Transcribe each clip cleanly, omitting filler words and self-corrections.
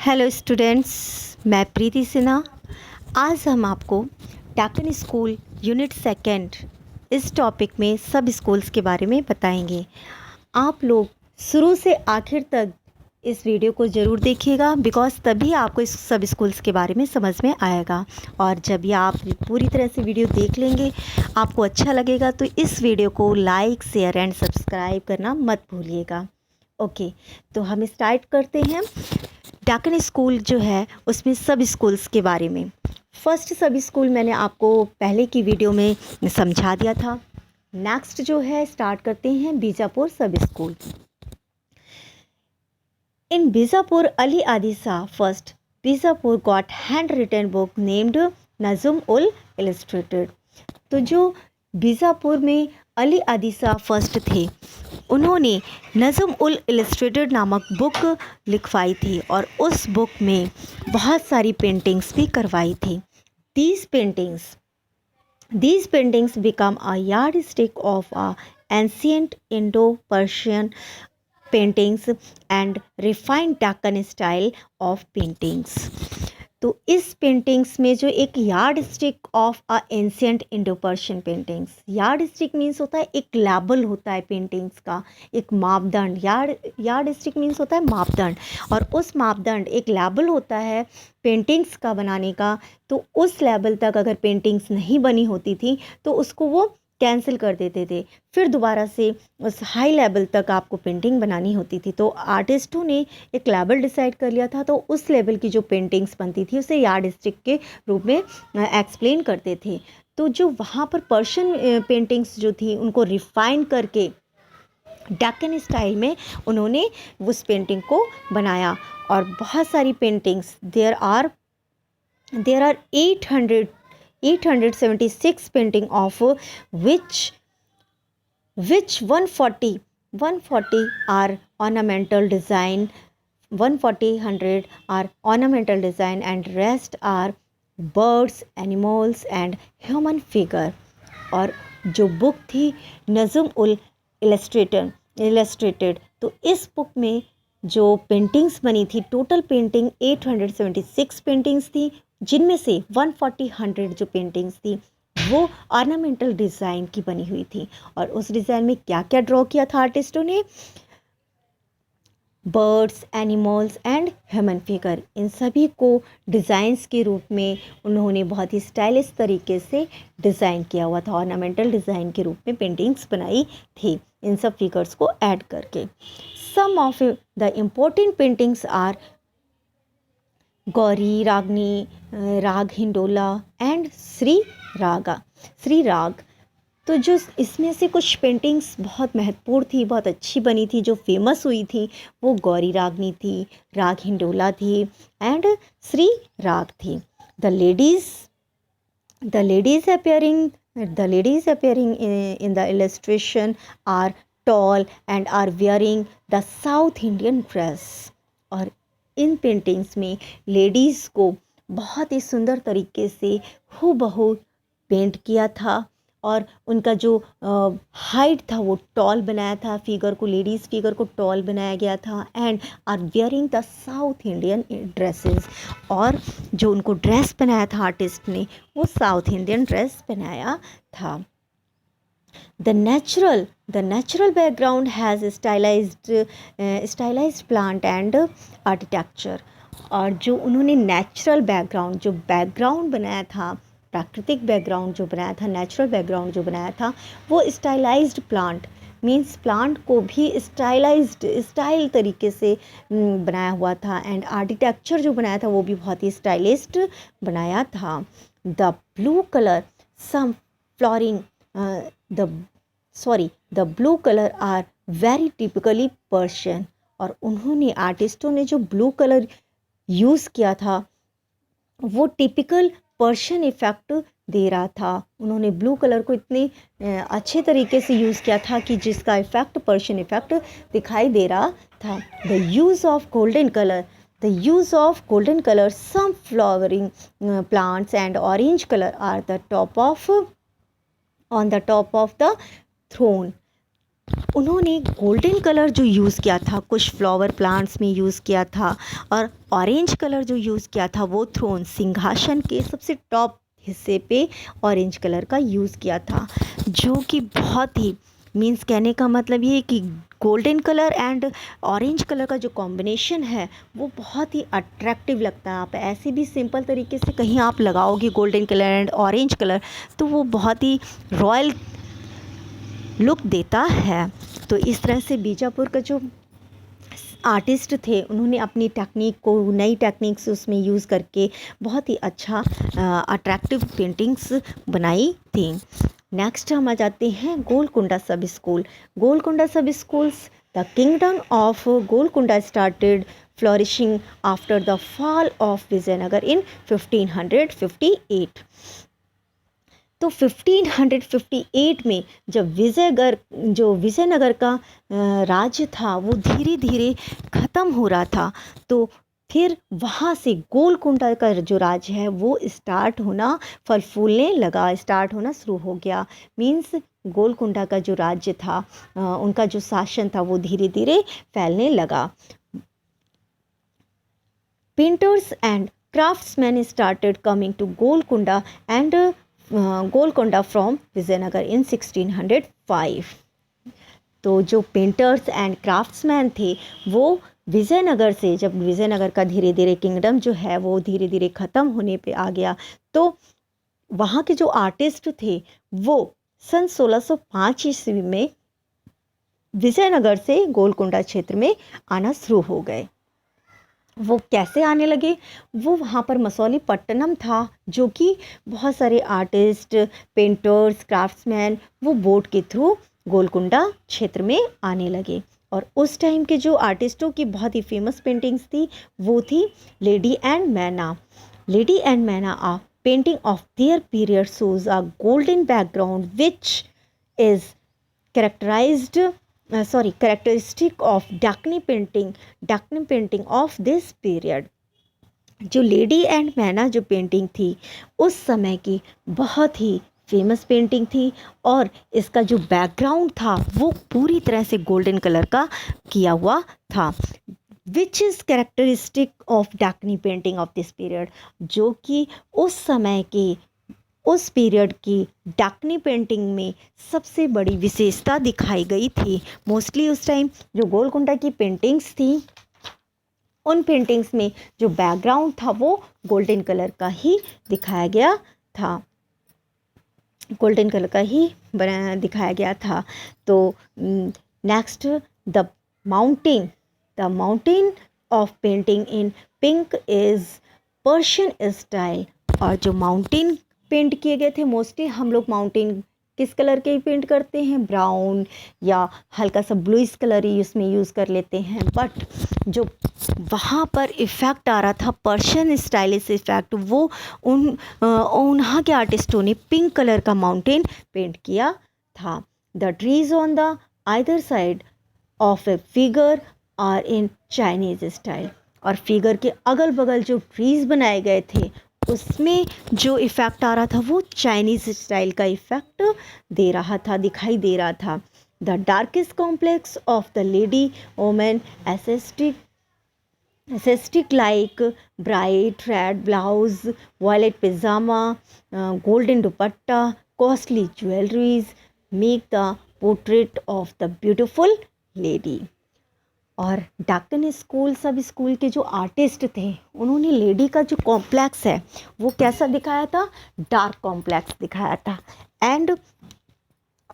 Hello students, मैं प्रीति सिन्हा। आज हम आपको डेक्कन स्कूल यूनिट सेकंड इस टॉपिक में सब स्कूल्स के बारे में बताएंगे। आप लोग शुरू से आखिर तक इस वीडियो को ज़रूर देखिएगा, बिकॉज तभी आपको इस सब स्कूल्स के बारे में समझ में आएगा। और जब ये आप पूरी तरह से वीडियो देख लेंगे, आपको अच्छा लगेगा, तो इस वीडियो को लाइक, शेयर एंड सब्सक्राइब करना मत भूलिएगा। ओके, तो हम स्टार्ट करते हैं। डेक्कन स्कूल जो है उसमें सब स्कूल्स के बारे में। फर्स्ट सब स्कूल मैंने आपको पहले की वीडियो में समझा दिया था। नेक्स्ट जो है स्टार्ट करते हैं बीजापुर सब स्कूल। इन Bijapur Ali Adil Shah first Bijapur got hand written book named Nujum ul illustrated. तो जो बीजापुर में अली आदि शाह फर्स्ट थे, उन्होंने नज़म उल इलस्ट्रेटेड नामक बुक लिखवाई थी और उस बुक में बहुत सारी पेंटिंग्स भी करवाई थी। These paintings become a yard stick of a ancient Indo Persian paintings and refined Deccan style of paintings. तो इस पेंटिंग्स में जो एक yard stick of a ancient Indo Persian paintings, yard stick means होता है एक लेबल होता है पेंटिंग्स का, एक मापदंड। यार्ड स्टिक मीन्स होता है मापदंड, और उस मापदंड एक लेबल होता है पेंटिंग्स का बनाने का। तो उस लेवल तक अगर पेंटिंग्स नहीं बनी होती थी तो उसको वो कैंसिल कर देते थे, फिर दोबारा से उस हाई लेवल तक आपको पेंटिंग बनानी होती थी। तो आर्टिस्टों ने एक लेवल डिसाइड कर लिया था, तो उस लेवल की जो पेंटिंग्स बनती थी उसे यार्ड स्टिक के रूप में एक्सप्लेन करते थे। तो जो वहाँ पर पर्शियन पेंटिंग्स जो थी उनको रिफाइन करके डेक्कन स्टाइल में उन्होंने उस पेंटिंग को बनाया। और बहुत सारी paintings there are 876 painting of which 140 are ornamental design, 100 are ornamental design, and rest are birds, animals and human figure। और जो बुक थी नज़म उल इलस्ट्रेटेड, तो इस बुक में जो पेंटिंग्स बनी थी, टोटल पेंटिंग 876 पेंटिंग्स थी, जिनमें से 100 जो पेंटिंग्स थी वो ऑर्नामेंटल डिज़ाइन की बनी हुई थी। और उस डिज़ाइन में क्या क्या ड्रॉ किया था आर्टिस्टों ने? Birds, animals and human figure. इन सभी को डिज़ाइंस के रूप में उन्होंने बहुत ही स्टाइलिश तरीके से डिज़ाइन किया हुआ था, ऑर्नामेंटल डिज़ाइन के रूप में पेंटिंग्स बनाई थी इन सब फिगर्स को ऐड करके। Some of the important paintings are Gauri, Ragini, Raag Hindola and Shri राग। तो जो इसमें से कुछ पेंटिंग्स बहुत महत्वपूर्ण थी, बहुत अच्छी बनी थी, जो फेमस हुई थी, वो गौरी रागनी थी, राग हिंडोला थी एंड श्री राग थी। The ladies appearing in the illustration are tall and are wearing the South Indian dress। और इन पेंटिंग्स में लेडीज़ को बहुत ही सुंदर तरीके से हूबहू पेंट किया था, और उनका जो हाइट था वो टॉल बनाया था, लेडीज़ फिगर को टॉल बनाया गया था। And are wearing the South Indian dresses, और जो उनको ड्रेस बनाया था आर्टिस्ट ने, वो साउथ इंडियन ड्रेस बनाया था। The natural background has stylized plant and architecture। और जो उन्होंने नेचुरल बैकग्राउंड, जो बैकग्राउंड बनाया था, प्राकृतिक बैकग्राउंड जो बनाया था, नेचुरल बैकग्राउंड जो बनाया था, वो स्टाइलाइज्ड प्लांट मीन्स प्लांट को भी स्टाइल तरीके से बनाया हुआ था। एंड आर्किटेक्चर जो बनाया था वो भी बहुत ही स्टाइलिस्ट बनाया था। The blue colour some flooring the blue color are very typically Persian। और उन्होंने आर्टिस्टों ने जो ब्लू कलर यूज़ किया था वो टिपिकल पर्शियन इफ़ेक्ट दे रहा था। उन्होंने ब्लू कलर को इतने अच्छे तरीके से यूज़ किया था कि जिसका इफ़ेक्ट पर्शियन इफ़ेक्ट दिखाई दे रहा था। The use of golden colour some flowering plants and orange color are on the top of the throne। उन्होंने गोल्डन कलर जो यूज़ किया था कुछ फ्लावर प्लांट्स में यूज़ किया था, और ऑरेंज कलर जो यूज़ किया था वो थ्रोन सिंहासन के सबसे टॉप हिस्से पे ऑरेंज कलर का यूज़ किया था, जो कि बहुत ही मीन्स कहने का मतलब ये है कि golden colour and orange colour का जो कॉम्बिनेशन है वो बहुत ही अट्रैक्टिव लगता है। आप ऐसे भी सिंपल तरीके से कहीं आप लगाओगे golden colour and orange colour तो वो बहुत ही रॉयल लुक देता है। तो इस तरह से बीजापुर का जो आर्टिस्ट थे उन्होंने अपनी टेक्निक को नई टेक्निक्स उसमें यूज़ करके बहुत ही अच्छा अट्रैक्टिव पेंटिंग्स बनाई थी। नेक्स्ट हम आ जाते हैं गोलकुंडा सब school. Golconda sub schools the kingdom of Golconda started flourishing after the fall of Vijayanagar in 1558। तो 1558 में जब विजयनगर का राज्य था वो धीरे धीरे ख़त्म हो रहा था, तो फिर वहाँ से गोलकुंडा का जो राज्य है वो स्टार्ट होना फल फूलने लगा, स्टार्ट होना शुरू हो गया। मीन्स गोलकुंडा का जो राज्य था उनका जो शासन था वो धीरे धीरे फैलने लगा। Painters and craftsmen started coming to Golconda and Golconda from Vijayanagar in 1605। तो जो पेंटर्स एंड क्राफ्ट्समैन थे वो विजयनगर से, जब विजयनगर का धीरे धीरे किंगडम जो है वो धीरे धीरे ख़त्म होने पे आ गया, तो वहाँ के जो आर्टिस्ट थे वो सन 1605 ईस्वी में विजयनगर से गोलकुंडा क्षेत्र में आना शुरू हो गए। वो कैसे आने लगे? वो वहाँ पर मसौलीपट्टनम था जो कि बहुत सारे आर्टिस्ट, पेंटर्स, क्राफ्ट्समैन वो बोट के थ्रू गोलकुंडा क्षेत्र में आने लगे। और उस टाइम के जो आर्टिस्टों की बहुत ही फेमस पेंटिंग्स थी वो थी lady and maina. Lady and maina a painting of their period shows a golden background which is characteristic of Dakini painting of this period। जो लेडी एंड मैना जो पेंटिंग थी उस समय की बहुत ही फेमस पेंटिंग थी, और इसका जो बैकग्राउंड था वो पूरी तरह से गोल्डन कलर का किया हुआ था। Which is characteristic of Deccani painting of this period, जो कि उस पीरियड की डाकनी पेंटिंग में सबसे बड़ी विशेषता दिखाई गई थी। मोस्टली उस टाइम जो गोलकुंडा की पेंटिंग्स थी उन पेंटिंग्स में जो बैकग्राउंड था वो गोल्डन कलर का ही दिखाया गया था, गोल्डन कलर का ही दिखाया गया था। तो next the mountain of painting in pink is Persian style. और जो माउंटेन पेंट किए गए थे, मोस्टली हम लोग माउंटेन किस कलर के पेंट करते हैं, ब्राउन या हल्का सा ब्लूइश कलर ही उसमें यूज़ कर लेते हैं, बट जो वहाँ पर इफ़ेक्ट आ रहा था पर्शियन स्टाइलिश इफ़ेक्ट, वो उन्हाँ के आर्टिस्टों ने पिंक कलर का माउंटेन पेंट किया था। The trees on the either side of a figure are in Chinese style. और फिगर के अगल बगल जो ट्रीज बनाए गए थे उसमें जो इफ़ेक्ट आ रहा था वो चाइनीज़ स्टाइल का इफ़ेक्ट दे रहा था, दिखाई दे रहा था। The darkest complex of the lady women aesthetic like bright red blouse, violet pyjama, golden dupatta, costly jewelleries make the portrait of the beautiful lady. और डाकन सब स्कूल के जो आर्टिस्ट थे उन्होंने लेडी का जो कॉम्प्लेक्स है वो कैसा दिखाया था, डार्क कॉम्प्लेक्स दिखाया था। एंड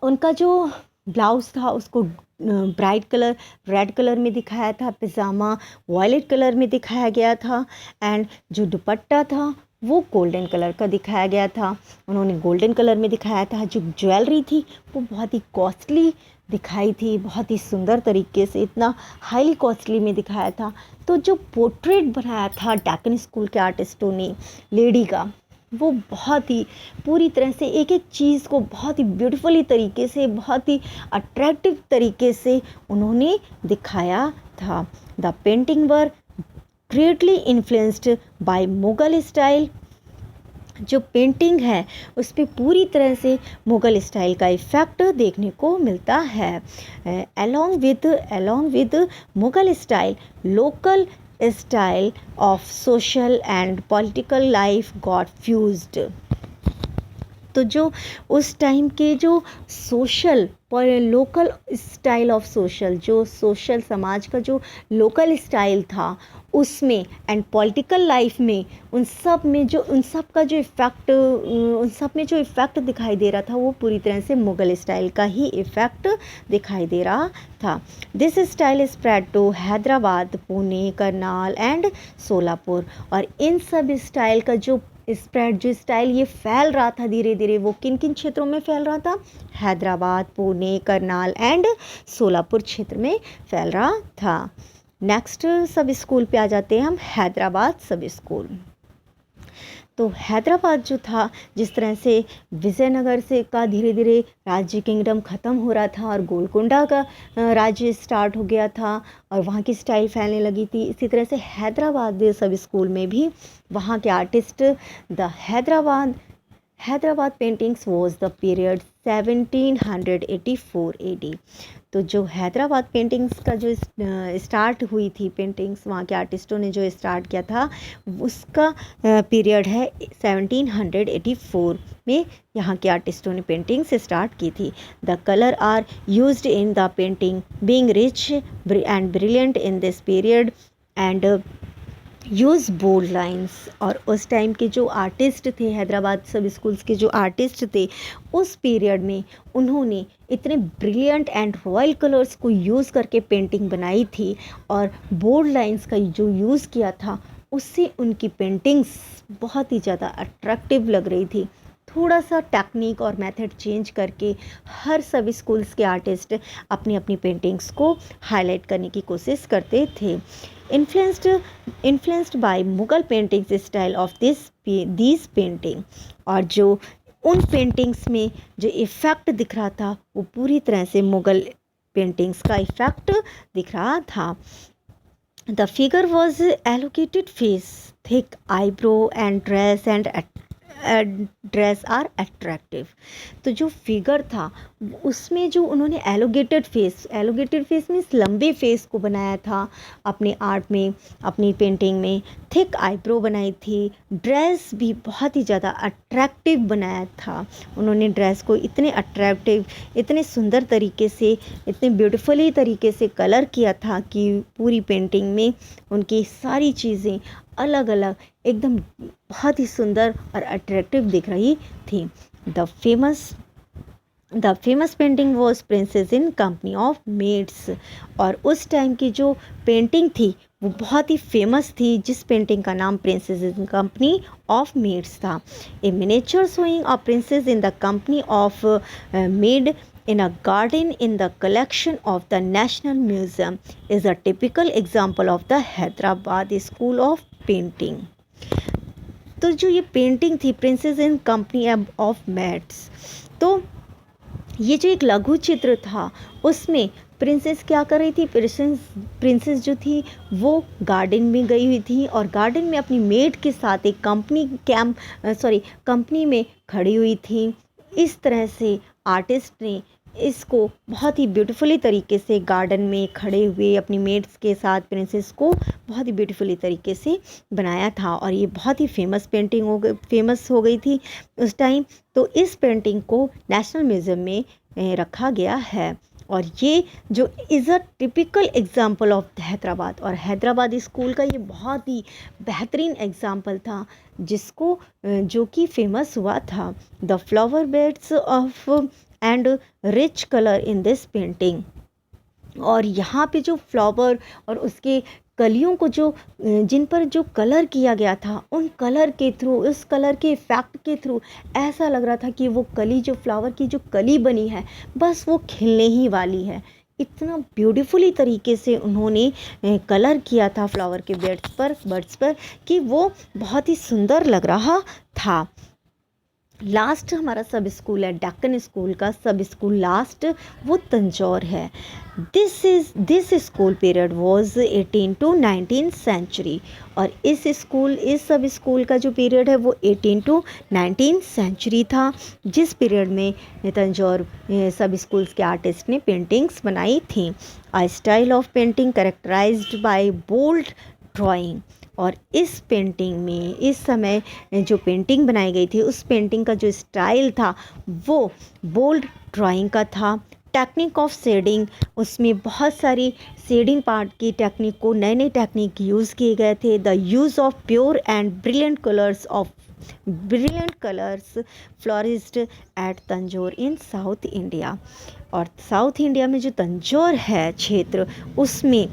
उनका जो ब्लाउज़ था उसको ब्राइट कलर रेड कलर में दिखाया था, पैजामा वॉयलेट कलर में दिखाया गया था, एंड जो दुपट्टा था वो गोल्डन कलर का दिखाया गया था, उन्होंने गोल्डन कलर में दिखाया था। जो ज्वेलरी थी वो बहुत ही कॉस्टली दिखाई थी, बहुत ही सुंदर तरीके से, इतना हाईली कॉस्टली में दिखाया था। तो जो पोर्ट्रेट बनाया था डाकन स्कूल के आर्टिस्टों ने लेडी का, वो बहुत ही पूरी तरह से एक एक चीज़ को बहुत ही ब्यूटीफुली तरीके से, बहुत ही अट्रैक्टिव तरीके से उन्होंने दिखाया था। The painting were greatly influenced by Mughal style जो पेंटिंग है उस पे पूरी तरह से मुग़ल स्टाइल का इफ़ेक्ट देखने को मिलता है। along with Mughal style, local style of social and political life got fused. तो जो उस टाइम के जो social local style of social, जो सोशल समाज का जो लोकल स्टाइल था उसमें एंड पॉलिटिकल लाइफ में, उन सब में जो इफ़ेक्ट दिखाई दे रहा था वो पूरी तरह से मुग़ल स्टाइल का ही इफ़ेक्ट दिखाई दे रहा था। This style spread to Hyderabad, Pune, Karnal and Solapur. और इन सब स्टाइल का जो स्टाइल ये फैल रहा था धीरे धीरे, वो किन किन क्षेत्रों में फैल रहा था? हैदराबाद, पुणे, करनाल एंड सोलापुर क्षेत्र में फैल रहा था। नेक्स्ट सब स्कूल पे आ जाते हैं हम, हैदराबाद सब स्कूल। तो हैदराबाद जो था, जिस तरह से विजयनगर से का धीरे धीरे राज्य किंगडम ख़त्म हो रहा था और गोलकोंडा का राज्य स्टार्ट हो गया था और वहाँ की स्टाइल फैलने लगी थी, इसी तरह से हैदराबाद सब स्कूल में भी वहाँ के artist the Hyderabad paintings was the period 1784 AD। तो जो हैदराबाद पेंटिंग्स का जो स्टार्ट हुई थी, पेंटिंग्स वहाँ के आर्टिस्टों ने जो स्टार्ट किया था, उसका पीरियड है 1784 में यहाँ के आर्टिस्टों ने पेंटिंग्स स्टार्ट की थी। The colour are used in the painting being rich and brilliant in this period and use bold lines. और उस टाइम के जो आर्टिस्ट थे, हैदराबाद सब स्कूल्स के जो आर्टिस्ट थे, उस पीरियड में उन्होंने इतने ब्रिलियंट एंड रॉयल कलर्स को यूज़ करके पेंटिंग बनाई थी और बोल्ड लाइन्स का जो यूज़ किया था, उससे उनकी पेंटिंग्स बहुत ही ज़्यादा अट्रैक्टिव लग रही थी। थोड़ा सा टेक्निक और मेथड चेंज करके हर सब स्कूल्स के आर्टिस्ट अपनी अपनी पेंटिंग्स को हाईलाइट करने की कोशिश करते थे। Influenced by Mughal paintings style of this painting. और जो उन पेंटिंग्स में जो इफ़ेक्ट दिख रहा था वो पूरी तरह से मुग़ल पेंटिंग्स का इफ़ेक्ट दिख रहा था। The figure was elongated face, thick eyebrow and dress are attractive. तो जो फिगर था उसमें जो उन्होंने एलोगेटेड फेस मीन्स लंबे फेस को बनाया था अपने आर्ट में, अपनी पेंटिंग में। थिक आईब्रो बनाई थी, ड्रेस भी बहुत ही ज़्यादा अट्रैक्टिव बनाया था उन्होंने। ड्रेस को इतने अट्रैक्टिव, इतने सुंदर तरीके से, इतने ब्यूटीफुली तरीके से कलर किया था कि पूरी पेंटिंग में उनकी सारी चीज़ें अलग अलग एकदम बहुत ही सुंदर और अट्रैक्टिव दिख रही थी। The famous painting was princess in company of maids. और उस टाइम की जो पेंटिंग थी वो बहुत ही फेमस थी, जिस पेंटिंग का नाम princess in company of maids था। A miniature showing of princess in the company of maid in a garden in the collection of the National Museum is a typical example of the Hyderabad School of Painting। तो जो ये painting थी princess in company of maids, तो ये जो एक लघु चित्र था उसमें प्रिंसेस क्या कर रही थी? प्रिंसेस जो थी वो गार्डन में गई हुई थी और गार्डन में अपनी मेड के साथ एक कंपनी में खड़ी हुई थी। इस तरह से आर्टिस्ट ने इसको बहुत ही ब्यूटीफुली तरीके से गार्डन में खड़े हुए अपनी मेड्स के साथ प्रिंसेस को बहुत ही ब्यूटीफुली तरीके से बनाया था और ये बहुत ही फेमस हो गई थी उस टाइम। तो इस पेंटिंग को नेशनल म्यूज़ियम में रखा गया है और ये जो is a typical example of Hyderabad. और हैदराबाद स्कूल का ये बहुत ही बेहतरीन एग्जाम्पल था जिसको जो कि फेमस हुआ था। The flower beds of and rich colour in this painting. और यहाँ पे जो फ्लावर और उसके कलियों को जिन पर जो कलर किया गया था, उन कलर के थ्रू, उस कलर के इफ़ेक्ट के थ्रू ऐसा लग रहा था कि वो कली, जो फ्लावर की जो कली बनी है, बस वो खिलने ही वाली है। इतना ब्यूटीफुली तरीके से उन्होंने कलर किया था फ्लावर के बर्ड्स पर कि वो बहुत ही सुंदर लग रहा था। लास्ट हमारा सब स्कूल है डेक्कन स्कूल का सब स्कूल लास्ट, वो तंजौर है। This school period was 18 to 19 century. और इस सब स्कूल का जो पीरियड है वो 18 टू 19 सेंचुरी था, जिस पीरियड में तंजौर सब स्कूल्स के आर्टिस्ट ने पेंटिंग्स बनाई थी। A style of painting characterized by bold drawing. और इस पेंटिंग में इस समय जो पेंटिंग बनाई गई थी, उस पेंटिंग का जो स्टाइल था वो बोल्ड ड्राइंग का था। टेक्निक ऑफ शेडिंग, उसमें बहुत सारी शेडिंग पार्ट की टेक्निक को नए नए टेक्निक यूज़ किए गए थे। The use of pure and brilliant colours flourished at Tanjore in South India. और साउथ इंडिया में जो तंजौर है क्षेत्र, उसमें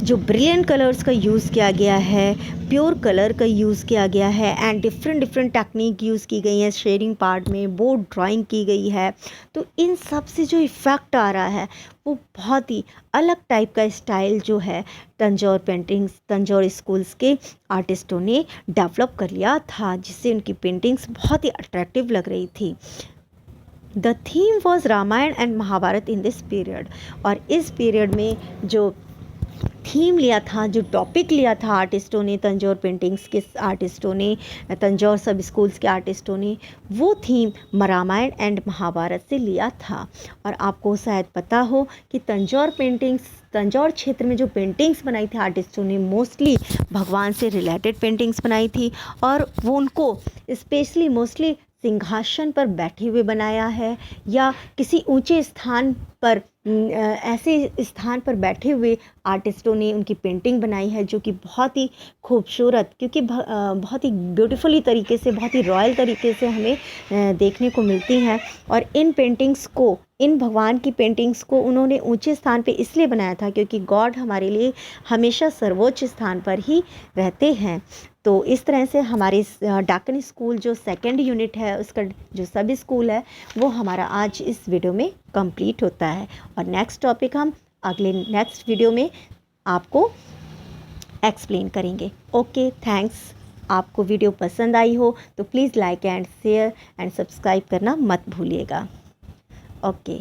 जो ब्रिलियंट कलर्स का यूज़ किया गया है, प्योर कलर का यूज़ किया गया है, एंड डिफरेंट टेक्निक यूज़ की गई है शेडिंग पार्ट में, बोर्ड ड्राइंग की गई है। तो इन सब से जो इफ़ेक्ट आ रहा है वो बहुत ही अलग टाइप का स्टाइल जो है तंजौर स्कूल्स के आर्टिस्टों ने डेवलप कर लिया था, जिससे उनकी पेंटिंग्स बहुत ही अट्रैक्टिव लग रही थी। The theme was Ramayana and Mahabharata in this period. और इस पीरियड में जो थीम लिया था, जो टॉपिक लिया था आर्टिस्टों ने, तंजौर पेंटिंग्स के आर्टिस्टों ने, तंजौर सब स्कूल्स के आर्टिस्टों ने, वो थीम रामायण एंड महाभारत से लिया था। और आपको शायद पता हो कि तंजौर क्षेत्र में जो पेंटिंग्स बनाई थी आर्टिस्टों ने, मोस्टली भगवान से रिलेटेड पेंटिंग्स बनाई थी। और वो उनको स्पेशली मोस्टली सिंहासन पर बैठे हुए बनाया है, या किसी ऊंचे स्थान पर, ऐसे स्थान पर बैठे हुए आर्टिस्टों ने उनकी पेंटिंग बनाई है, जो कि बहुत ही खूबसूरत, क्योंकि बहुत ही ब्यूटीफुली तरीके से, बहुत ही रॉयल तरीके से हमें देखने को मिलती हैं। और इन भगवान की पेंटिंग्स को उन्होंने ऊंचे स्थान पे इसलिए बनाया था क्योंकि गॉड हमारे लिए हमेशा सर्वोच्च स्थान पर ही रहते हैं। तो इस तरह से हमारे डेक्कन स्कूल जो सेकंड यूनिट है, उसका जो सब स्कूल है, वो हमारा आज इस वीडियो में कंप्लीट होता है। और नेक्स्ट टॉपिक हम नेक्स्ट वीडियो में आपको एक्सप्लेन करेंगे। Okay, thanks. आपको वीडियो पसंद आई हो तो please like and share and subscribe करना मत भूलिएगा। ओके।